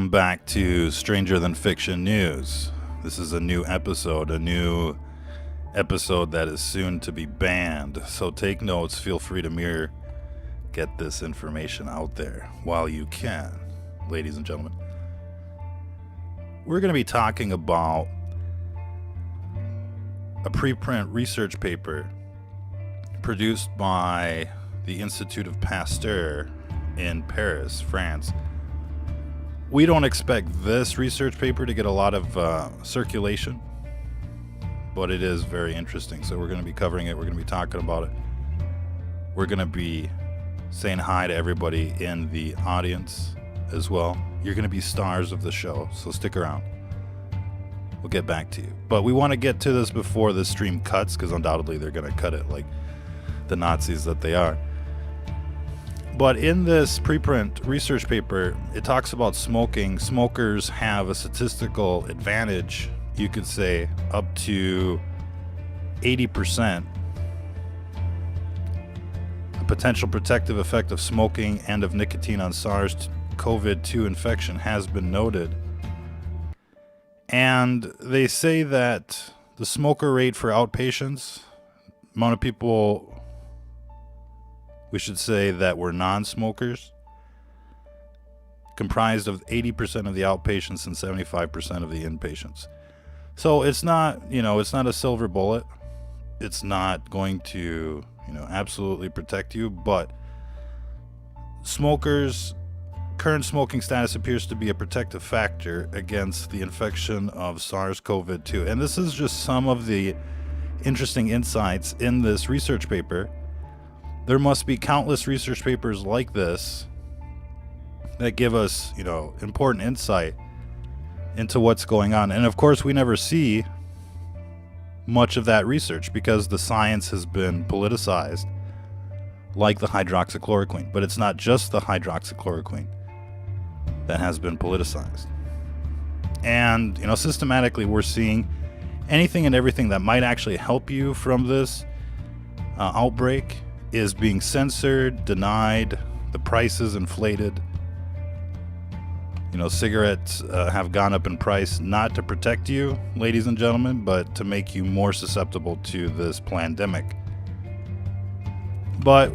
Back to Stranger Than Fiction News. This is a new episode that is soon to be banned. So take notes, feel free to get this information out there while you can, ladies and gentlemen. We're going to be talking about a preprint research paper produced by the Institute of Pasteur in Paris, France. We don't expect this research paper to get a lot of circulation, but it is very interesting. So we're going to be covering it. We're going to be talking about it. We're going to be saying hi to everybody in the audience as well. You're going to be stars of the show, so stick around. We'll get back to you. But we want to get to this before the stream cuts, because undoubtedly they're going to cut it like the Nazis that they are. But in this preprint research paper, it talks about smoking. Smokers have a statistical advantage, you could say, up to 80%. A potential protective effect of smoking and of nicotine on SARS-CoV-2 infection has been noted. And they say that the smoker rate for outpatients, amount of people, we should say, that were non-smokers, comprised of 80% of the outpatients and 75% of the inpatients. So it's not, it's not a silver bullet. It's not going to, absolutely protect you, but smokers' current smoking status appears to be a protective factor against the infection of SARS-CoV-2. And this is just some of the interesting insights in this research paper. There must be countless research papers like this that give us, important insight into what's going on. And of course, we never see much of that research because the science has been politicized, like the hydroxychloroquine. But it's not just the hydroxychloroquine that has been politicized. And, systematically, we're seeing anything and everything that might actually help you from this outbreak is being censored, denied, the prices inflated. Cigarettes have gone up in price not to protect you, ladies and gentlemen, but to make you more susceptible to this pandemic. But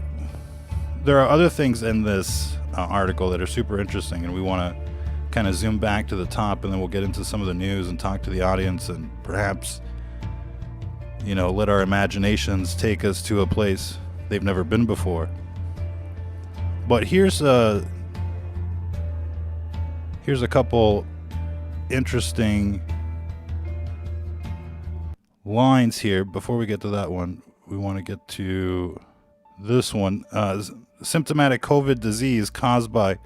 there are other things in this article that are super interesting, and we want to kind of zoom back to the top, and then we'll get into some of the news and talk to the audience and perhaps, let our imaginations take us to a place they've never been before. But here's a couple interesting lines here. Before we get to that one, we want to get to this one. Symptomatic COVID disease caused by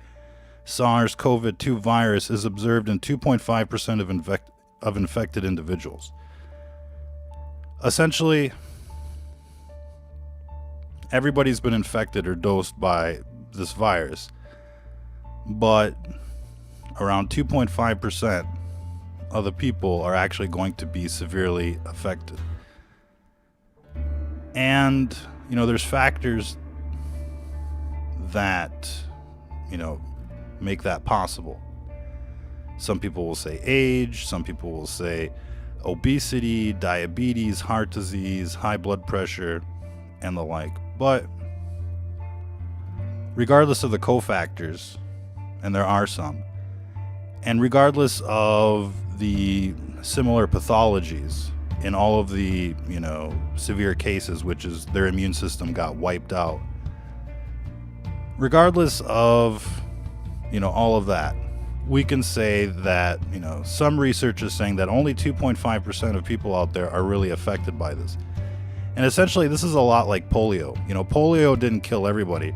SARS-CoV-2 virus is observed in 2.5% of infected individuals. Essentially, everybody's been infected or dosed by this virus, but around 2.5% of the people are actually going to be severely affected. And, there's factors that, make that possible. Some people will say age, some people will say obesity, diabetes, heart disease, high blood pressure, and the like. But regardless of the cofactors, and there are some, and regardless of the similar pathologies in all of the, severe cases, which is their immune system got wiped out, regardless of, all of that, we can say that, some research is saying that only 2.5% of people out there are really affected by this. And essentially, this is a lot like polio. Polio didn't kill everybody.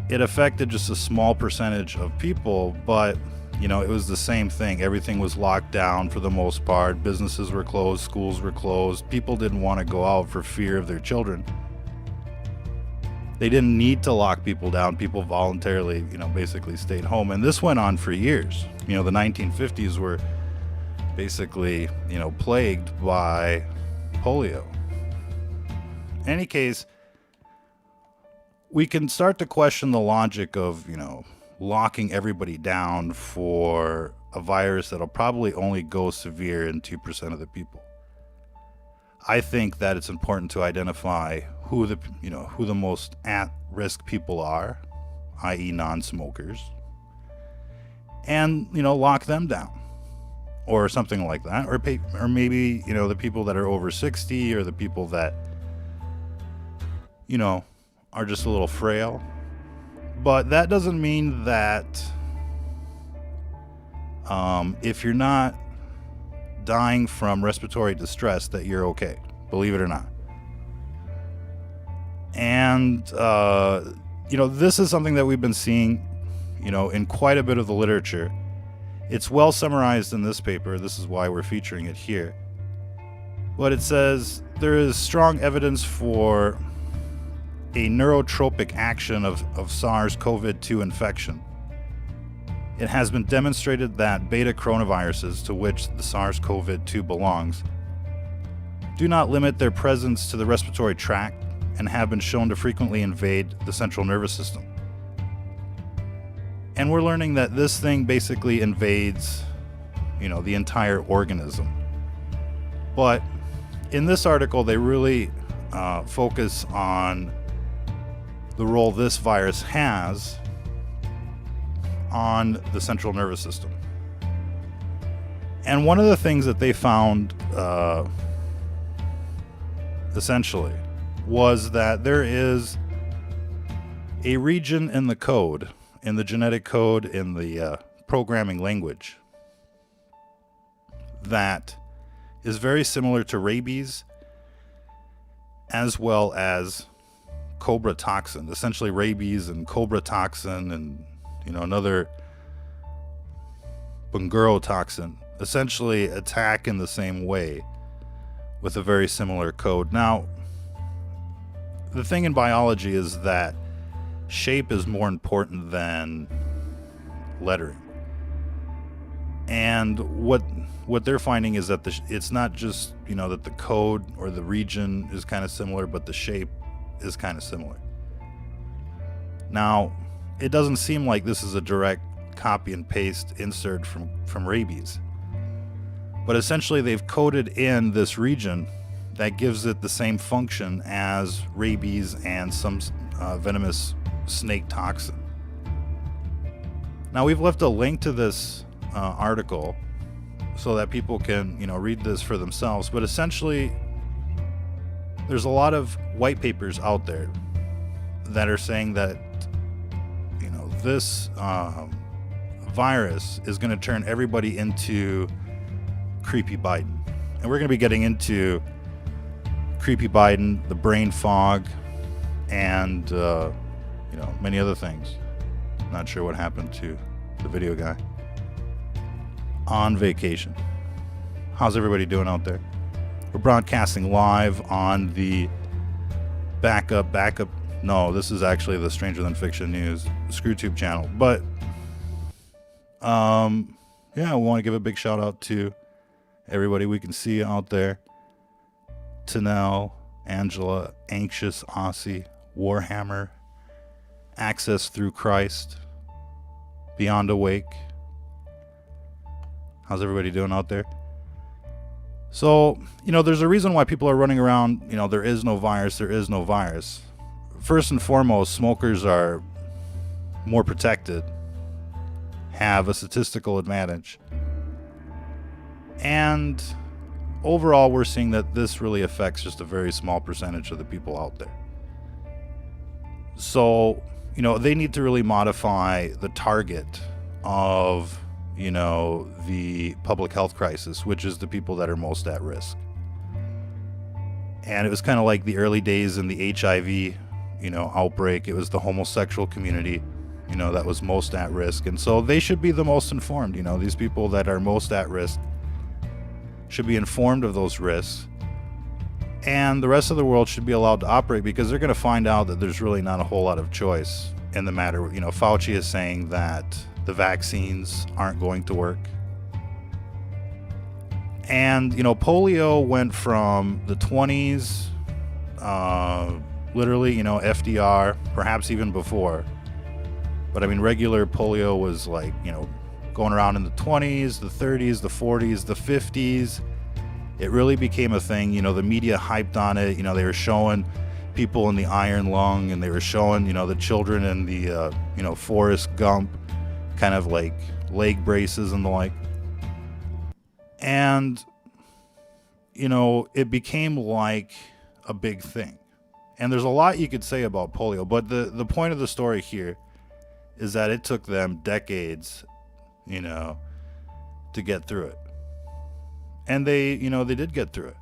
It affected just a small percentage of people, but, it was the same thing. Everything was locked down for the most part. Businesses were closed, schools were closed. People didn't want to go out for fear of their children. They didn't need to lock people down. People voluntarily, basically stayed home. And this went on for years. The 1950s were basically, plagued by polio. In any case, we can start to question the logic of, locking everybody down for a virus that'll probably only go severe in 2% of the people. I think that it's important to identify who the most at-risk people are, i.e. non-smokers, and, lock them down or something like that. Or maybe, the people that are over 60 or the people that, are just a little frail. But that doesn't mean that if you're not dying from respiratory distress that you're okay, believe it or not. And, this is something that we've been seeing, in quite a bit of the literature. It's well summarized in this paper. This is why we're featuring it here. But it says there is strong evidence for a neurotropic action of SARS-CoV-2 infection. It has been demonstrated that beta coronaviruses, to which the SARS-CoV-2 belongs, do not limit their presence to the respiratory tract and have been shown to frequently invade the central nervous system. And we're learning that this thing basically invades, the entire organism. But in this article, they really focus on the role this virus has on the central nervous system. And one of the things that they found, essentially, was that there is a region in the code, in the genetic code, in the programming language, that is very similar to rabies, as well as cobra toxin. Essentially, rabies and cobra toxin and another bunguro toxin essentially attack in the same way with a very similar code. Now, the thing in biology is that shape is more important than lettering. And what they're finding is that it's not just, that the code or the region is kind of similar, but the shape is kind of similar. Now, it doesn't seem like this is a direct copy and paste insert from rabies. But essentially, they've coded in this region that gives it the same function as rabies and some venomous snake toxin. Now, we've left a link to this article so that people can, read this for themselves. But essentially, there's a lot of white papers out there that are saying that, this virus is going to turn everybody into creepy Biden. And we're going to be getting into creepy Biden, the brain fog, and, many other things. Not sure what happened to the video guy on vacation. How's everybody doing out there? We're broadcasting live on the backup. No, this is actually the Stranger Than Fiction News ScrewTube channel. But, I want to give a big shout out to everybody we can see out there. Tanel, Angela, Anxious Aussie, Warhammer, Access Through Christ, Beyond Awake. How's everybody doing out there? So, there's a reason why people are running around, there is no virus, there is no virus. First and foremost, smokers are more protected, have a statistical advantage. And overall, we're seeing that this really affects just a very small percentage of the people out there. So, they need to really modify the target of, the public health crisis, which is the people that are most at risk. And it was kind of like the early days in the HIV, outbreak. It was the homosexual community, that was most at risk. And so they should be the most informed. These people that are most at risk should be informed of those risks. And the rest of the world should be allowed to operate, because they're going to find out that there's really not a whole lot of choice in the matter. Fauci is saying that the vaccines aren't going to work. And, polio went from the 20s, literally, FDR, perhaps even before. But I mean, regular polio was like, going around in the 20s, the 30s, the 40s, the 50s. It really became a thing. The media hyped on it. They were showing people in the iron lung, and they were showing, the children in the, Forrest Gump kind of like leg braces and the like. And, it became like a big thing. And there's a lot you could say about polio, but the point of the story here is that it took them decades, to get through it. And they did get through it.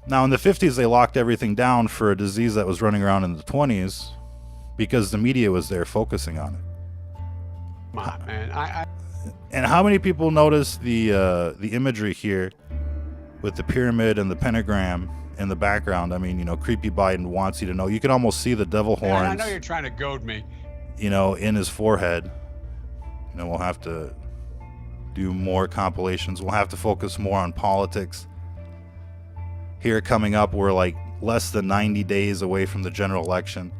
Now, in the 50s, they locked everything down for a disease that was running around in the 20s because the media was there focusing on it. Man, And how many people noticed the imagery here with the pyramid and the pentagram in the background? I mean, creepy Biden wants you to know. You can almost see the devil horns. Man, I know you're trying to goad me. In his forehead. We'll have to do more compilations. We'll have to focus more on politics. Here coming up, we're like less than 90 days away from the general election.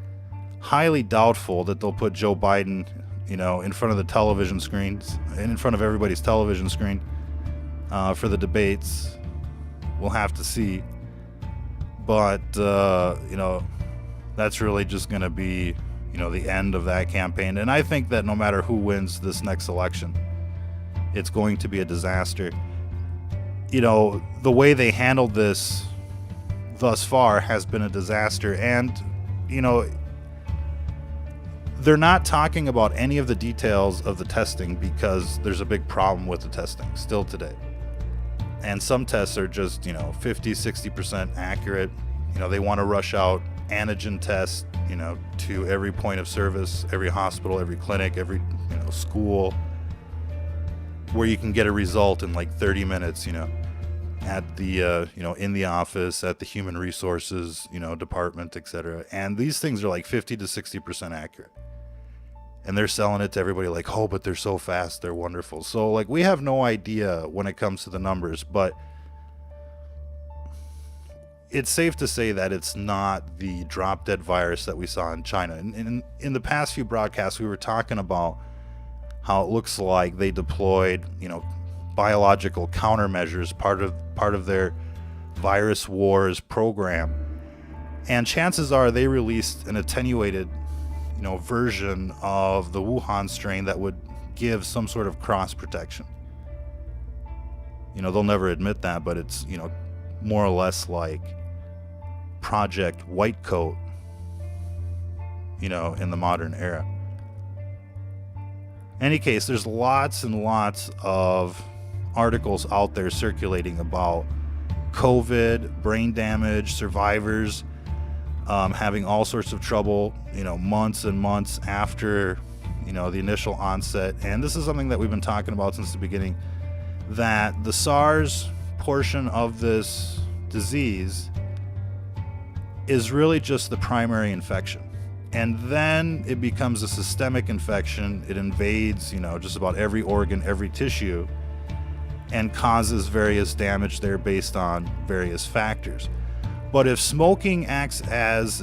Highly doubtful that they'll put Joe Biden, in front of the television screens, and in front of everybody's television screen for the debates. We'll have to see. But, that's really just going to be, the end of that campaign. And I think that no matter who wins this next election, it's going to be a disaster. The way they handled this thus far has been a disaster. And, they're not talking about any of the details of the testing because there's a big problem with the testing still today. And some tests are just, 50, 60% accurate. They want to rush out antigen tests, to every point of service, every hospital, every clinic, every, school, where you can get a result in like 30 minutes, at the, in the office, at the human resources, department, etc. And these things are like 50 to 60% accurate. And they're selling it to everybody like, oh, but they're so fast, they're wonderful. So like, we have no idea when it comes to the numbers, but it's safe to say that it's not the drop-dead virus that we saw in China. And in the past few broadcasts, we were talking about how it looks like they deployed, biological countermeasures, part of their virus wars program. And chances are they released an attenuated, version of the Wuhan strain that would give some sort of cross protection. They'll never admit that, but it's, more or less like Project White Coat, in the modern era. Any case, there's lots and lots of articles out there circulating about COVID, brain damage, survivors having all sorts of trouble, months and months after, the initial onset. And this is something that we've been talking about since the beginning, that the SARS portion of this disease is really just the primary infection. And then it becomes a systemic infection. It invades, just about every organ, every tissue, and causes various damage there based on various factors. But if smoking acts as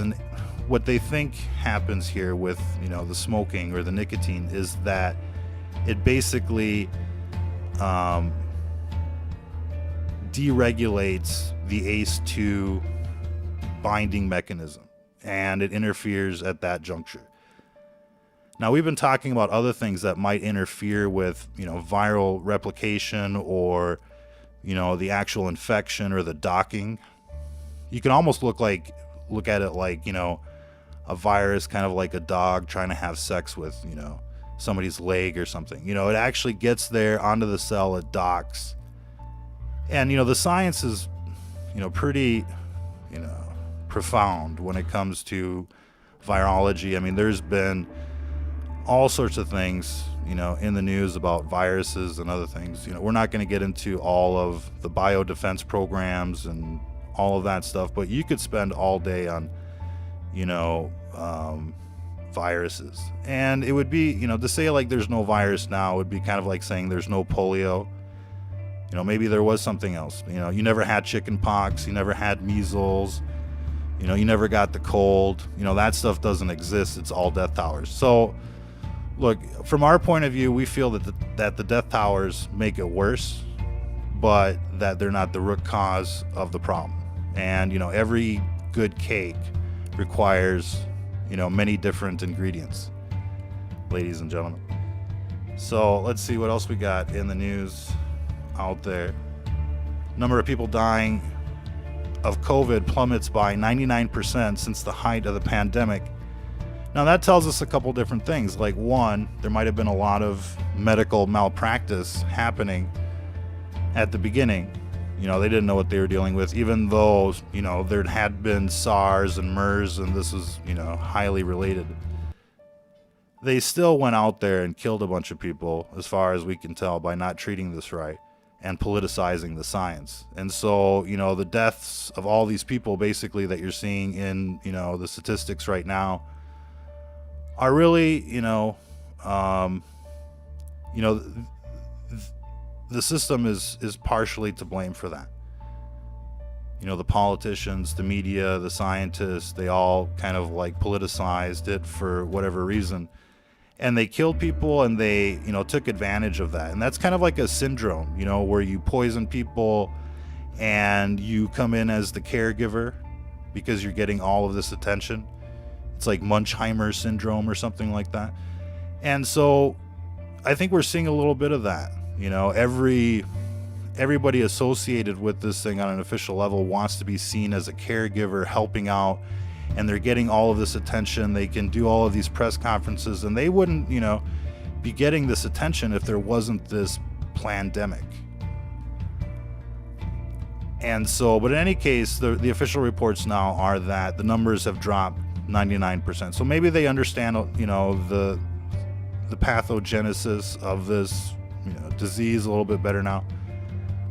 what they think happens here with, the smoking or the nicotine is that it basically deregulates the ACE2 binding mechanism, and it interferes at that juncture. Now, we've been talking about other things that might interfere with, viral replication or, the actual infection or the docking. You can almost look at it like, a virus, kind of like a dog trying to have sex with, somebody's leg or something. It actually gets there onto the cell, it docks. And, the science is, pretty, profound when it comes to virology. I mean, there's been all sorts of things, in the news about viruses and other things. We're not going to get into all of the biodefense programs and all of that stuff, but you could spend all day on, viruses. And it would be, to say like there's no virus now would be kind of like saying there's no polio. Maybe there was something else. You never had chicken pox, you never had measles, You know, you never got the cold. You know, that stuff doesn't exist. It's all death towers. So, look, from our point of view, we feel that the death towers make it worse, but that they're not the root cause of the problem. And, you know, every good cake requires, you know, many different ingredients, ladies and gentlemen. So let's see what else we got in the news out there. Number of people dying of COVID plummets by 99% since the height of the pandemic. Now that tells us a couple different things. Like, one, there might have been a lot of medical malpractice happening at the beginning. You know, they didn't know what they were dealing with, even though, you know, there had been SARS and MERS, and this was, you know, highly related. They still went out there and killed a bunch of people, as far as we can tell, by not treating this right and politicizing the science. And so, you know, the deaths of all these people basically that you're seeing in, you know, the statistics right now are really, the system is partially to blame for that. You know, the politicians, the media, the scientists, they all kind of like politicized it for whatever reason. And they killed people, and they, you know, took advantage of that. And that's kind of like a syndrome, you know, where you poison people and you come in as the caregiver because you're getting all of this attention. It's like Munchausen syndrome or something like that. And so I think we're seeing a little bit of that. You know, everybody associated with this thing on an official level wants to be seen as a caregiver helping out, and they're getting all of this attention. They can do all of these press conferences, and they wouldn't, you know, be getting this attention if there wasn't this pandemic. And so, but in any case, the official reports now are that the numbers have dropped 99%. So maybe they understand, you know, the pathogenesis of this, you know, disease a little bit better now.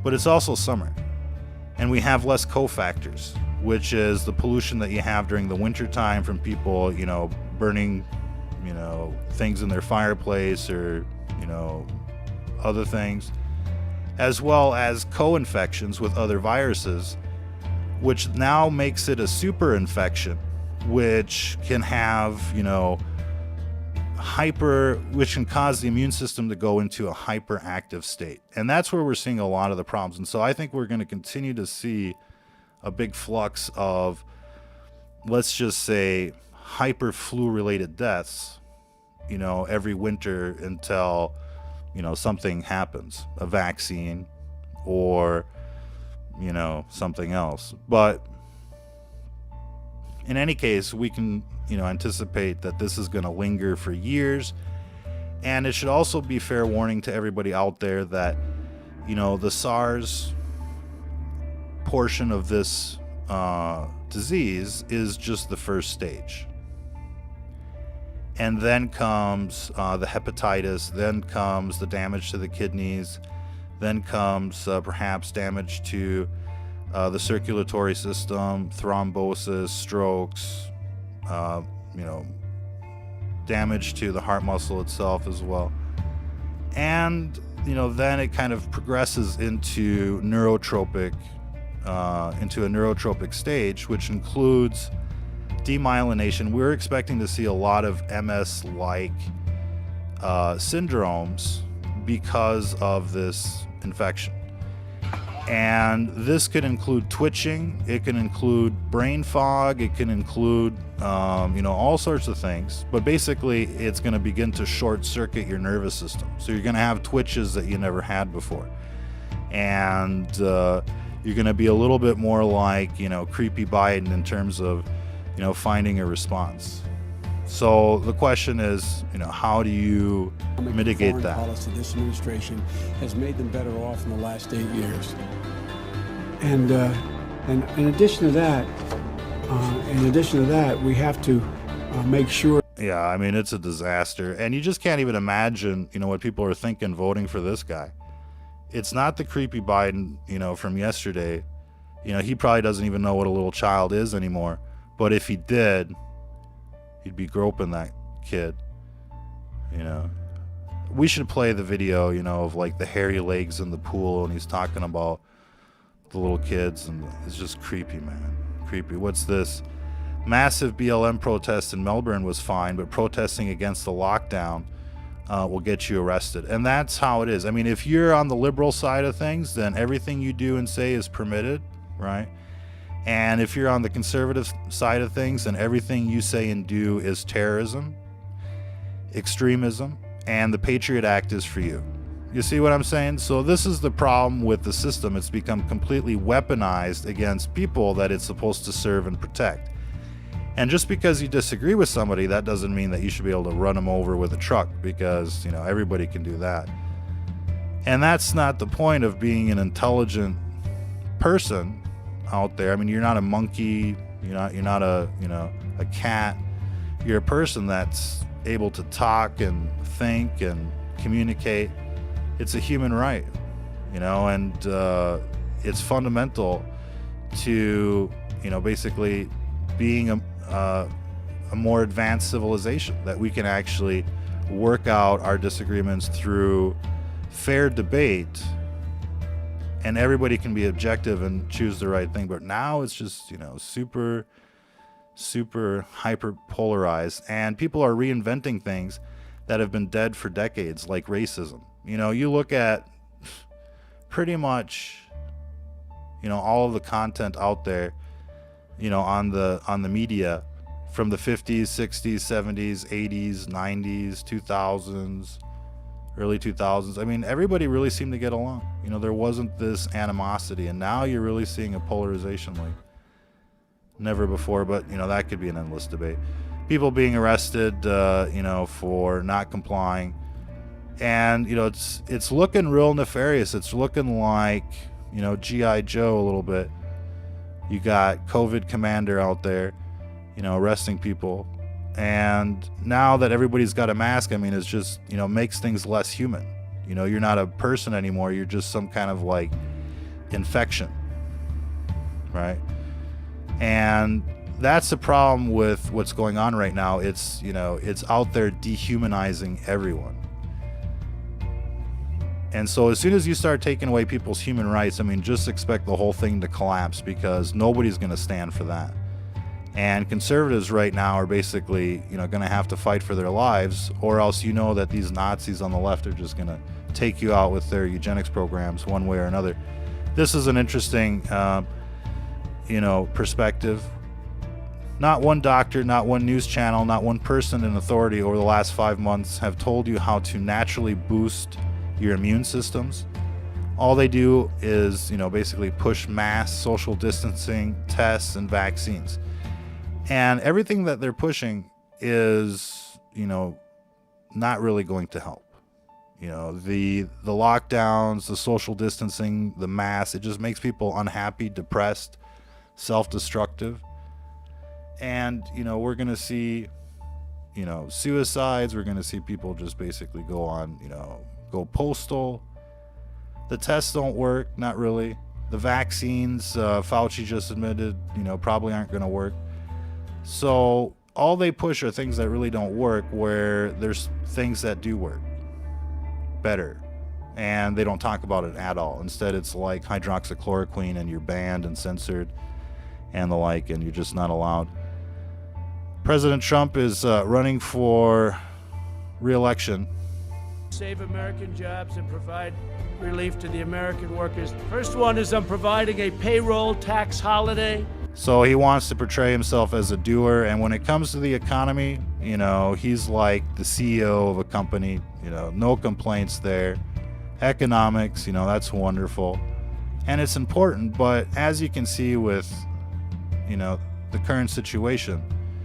But it's also summer, and we have less cofactors, which is the pollution that you have during the winter time from people, you know, burning, you know, things in their fireplace or, you know, other things, as well as co-infections with other viruses, which now makes it a super infection, which can have, you know, which can cause the immune system to go into a hyperactive state. And that's where we're seeing a lot of the problems. And so I think we're going to continue to see a big flux of, let's just say, hyper flu related deaths, you know, every winter until, you know, something happens, a vaccine or, you know, something else. But in any case, we can, you know, anticipate that this is going to linger for years. And it should also be fair warning to everybody out there that, you know, the SARS portion of this disease is just the first stage. And then comes the hepatitis, then comes the damage to the kidneys, then comes perhaps damage to the circulatory system, thrombosis, strokes, you know, damage to the heart muscle itself as well. And, you know, then it kind of progresses into a neurotropic stage, which includes demyelination. We're expecting to see a lot of MS-like syndromes because of this infection. And this could include twitching, it can include brain fog, it can include, you know, all sorts of things. But basically, it's going to begin to short circuit your nervous system. So you're going to have twitches that you never had before. And you're going to be a little bit more like, you know, creepy Biden in terms of, you know, finding a response. So the question is, you know, how do you mitigate that? Policy this administration has made them better off in the last 8 years. And in addition to that, we have to make sure. Yeah, I mean, it's a disaster. And you just can't even imagine, you know, what people are thinking voting for this guy. It's not the creepy Biden, you know, from yesterday. You know, he probably doesn't even know what a little child is anymore. But if he did, he'd be groping that kid, you know. We should play the video, you know, of like the hairy legs in the pool, and he's talking about the little kids, and it's just creepy, man. Creepy. What's this? Massive BLM protests in Melbourne was fine, but protesting against the lockdown will get you arrested. And that's how it is. I mean, if you're on the liberal side of things, then everything you do and say is permitted, right? And if you're on the conservative side of things, then everything you say and do is terrorism, extremism, and the Patriot Act is for you. You see what I'm saying? So this is the problem with the system. It's become completely weaponized against people that it's supposed to serve and protect. And just because you disagree with somebody, that doesn't mean that you should be able to run them over with a truck, because, you know, everybody can do that. And that's not the point of being an intelligent person out there. I mean, you're not a monkey, you're not a, you know, a cat. You're a person that's able to talk and think and communicate. It's a human right, you know, and it's fundamental to, you know, basically being a more advanced civilization, that we can actually work out our disagreements through fair debate, and everybody can be objective and choose the right thing. But now it's just, you know, super hyper polarized, and people are reinventing things that have been dead for decades, like racism. You know, you look at pretty much, you know, all of the content out there, you know, on the media from the 50s, 60s, 70s, 80s, 90s, 2000s, early 2000s. I mean, everybody really seemed to get along. You know, there wasn't this animosity, and now you're really seeing a polarization like never before. But, you know, that could be an endless debate. People being arrested, you know, for not complying. And, you know, it's looking real nefarious. It's looking like, you know, G.I. Joe a little bit. You got COVID commander out there, you know, arresting people. And now that everybody's got a mask, I mean, it's just, you know, makes things less human. You know, you're not a person anymore. You're just some kind of like infection, right? And that's the problem with what's going on right now. It's, you know, it's out there dehumanizing everyone. And so as soon as you start taking away people's human rights, I mean, just expect the whole thing to collapse, because nobody's going to stand for that. And conservatives right now are basically, you know, going to have to fight for their lives, or else you know that these Nazis on the left are just going to take you out with their eugenics programs one way or another. This is an interesting, you know, perspective. Not one doctor, not one news channel, not one person in authority over the last 5 months have told you how to naturally boost your immune systems. All they do is, you know, basically push mass social distancing, tests, and vaccines. And everything that they're pushing is, you know, not really going to help. You know, the lockdowns, the social distancing, the mass, it just makes people unhappy, depressed, self-destructive. And, you know, we're going to see, you know, suicides. We're going to see people just basically go on, you know, go postal. The tests don't work, not really. The vaccines, Fauci just admitted, you know, probably aren't going to work. So all they push are things that really don't work, where there's things that do work better, and they don't talk about it at all. Instead, it's like hydroxychloroquine, and you're banned and censored and the like, and you're just not allowed. President Trump is running for re-election. Save American jobs and provide relief to the American workers. First one is I'm providing a payroll tax holiday. So he wants to portray himself as a doer, and when it comes to the economy, you know, he's like the CEO of a company, you know, no complaints there. Economics, you know, that's wonderful. And it's important, but as you can see with, you know, the current situation,